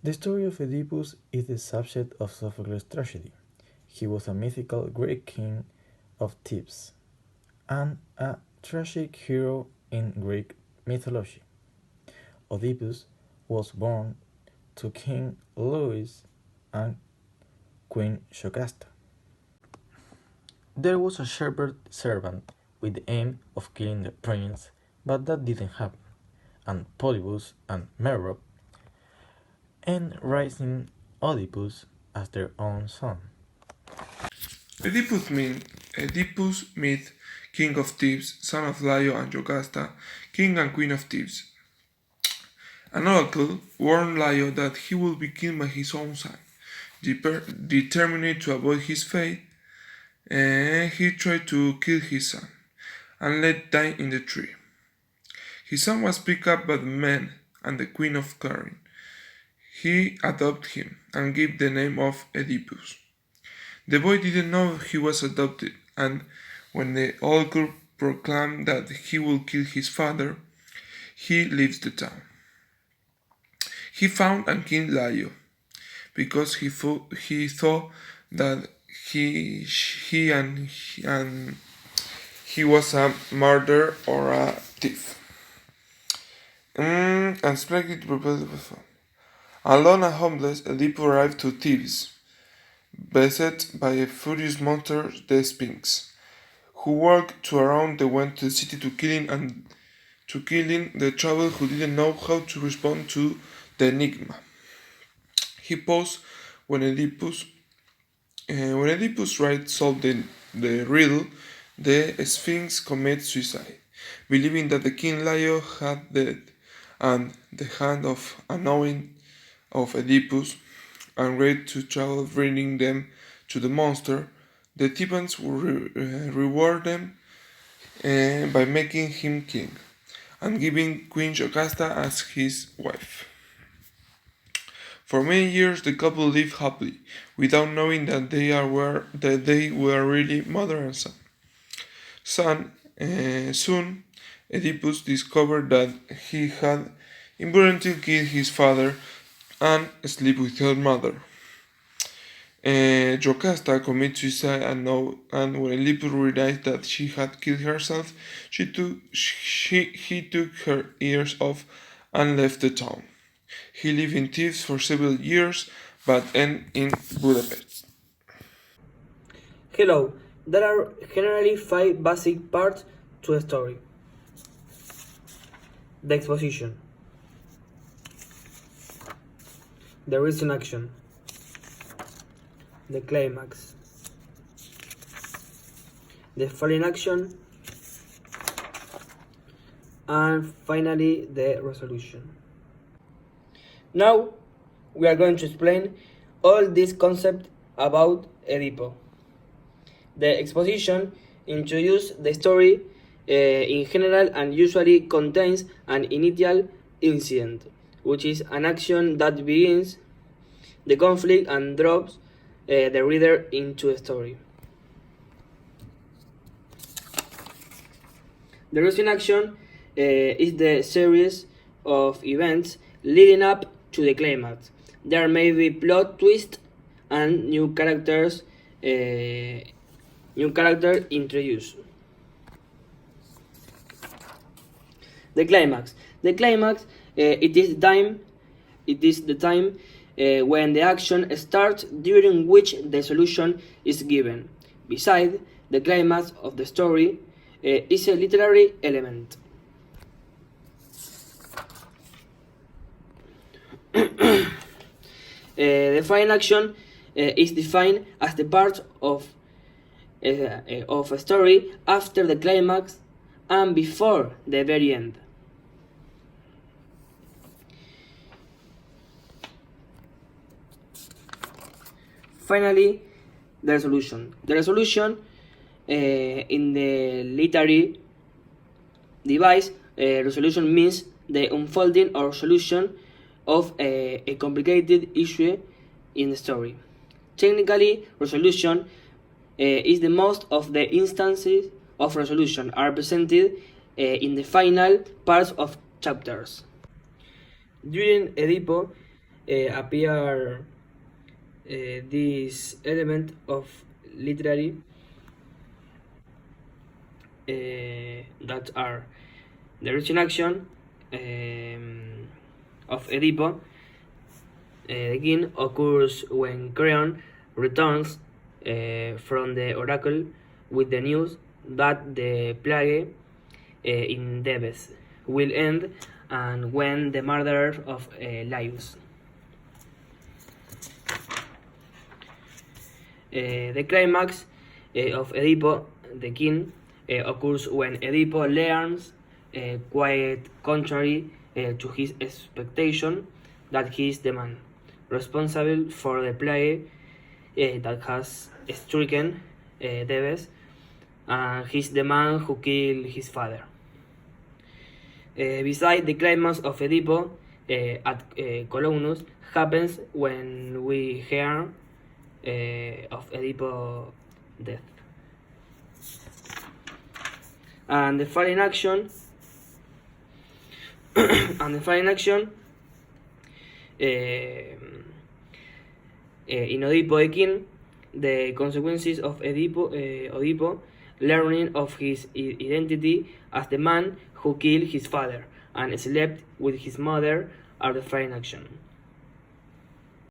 The story of Oedipus is the subject of Sophocles' tragedy. He was a mythical Greek king of Thebes and a tragic hero in Greek mythology. Oedipus was born to King Louis and Queen Jocasta. There was a shepherd servant with the aim of killing the prince, but that didn't happen, and Polybus and Merope and raising Oedipus as their own son. Oedipus meet king of Thebes, son of Laio and Jocasta, king and queen of Thebes. An oracle warned Laio that he would be killed by his own son. Determined to avoid his fate, he tried to kill his son and let die in the tree. His son was picked up by the men and the queen of Corinth. He adopted him and gave the name of Oedipus. The boy didn't know he was adopted, and when the oracle proclaimed that he would kill his father, he leaves the town. He found and killed Laio because he thought that he was a murderer or a thief. And splendid proposal. Alone and homeless, Oedipus arrived to Thebes, beset by a furious monster, the Sphinx, who walked around the went to the city to killing the traveler who didn't know how to respond to the enigma. He paused when Oedipus tried to solve the riddle. The Sphinx committed suicide, believing that the king Laio had died, and the hand of unknowing of Oedipus, and ready to travel bringing them to the monster. The Thebans would reward them by making him king and giving Queen Jocasta as his wife. For many years the couple lived happily, without knowing that they were really mother and son. Soon, Oedipus discovered that he had involuntarily killed his father and slept with her mother. Jocasta committed suicide, and when Oedipus realized that she had killed herself, he took her ears off and left the town. He lived in Thebes for several years, but ended in Budapest. Hello, there are generally 5 basic parts to a story. The exposition, the reason action, the climax, the following action, and finally the resolution. Now we are going to explain all these concepts about Oedipus. The exposition introduces the story in general and usually contains an initial incident, which is an action that begins the conflict and drops the reader into the story. The recent action is the series of events leading up to the climax. There may be plot twists and new characters introduced. The climax. The climax it is the time when the action starts, during which the solution is given. Besides, the climax of the story is a literary element. The final action is defined as the part of a story after the climax and before the very end. Finally, the resolution. The resolution in the literary device, resolution means the unfolding or solution of a complicated issue in the story. Technically, resolution is the most of the instances of resolution are presented in the final parts of chapters. During Oedipus, appear this element of literary that are the reaching action of Oedipo. The king occurs when Creon returns from the oracle with the news that the plague in Thebes will end and when the murder of Laius. The climax of Oedipo, the king, occurs when Oedipo learns, quite contrary to his expectation, that he is the man responsible for the plague that has stricken Thebes, and he's the man who killed his father. Besides, the climax of Oedipo at Colonus happens when we hear of Oedipo's death. And the final action in Oedipo the king, the consequences of Oedipo learning of his identity as the man who killed his father and slept with his mother are the final action.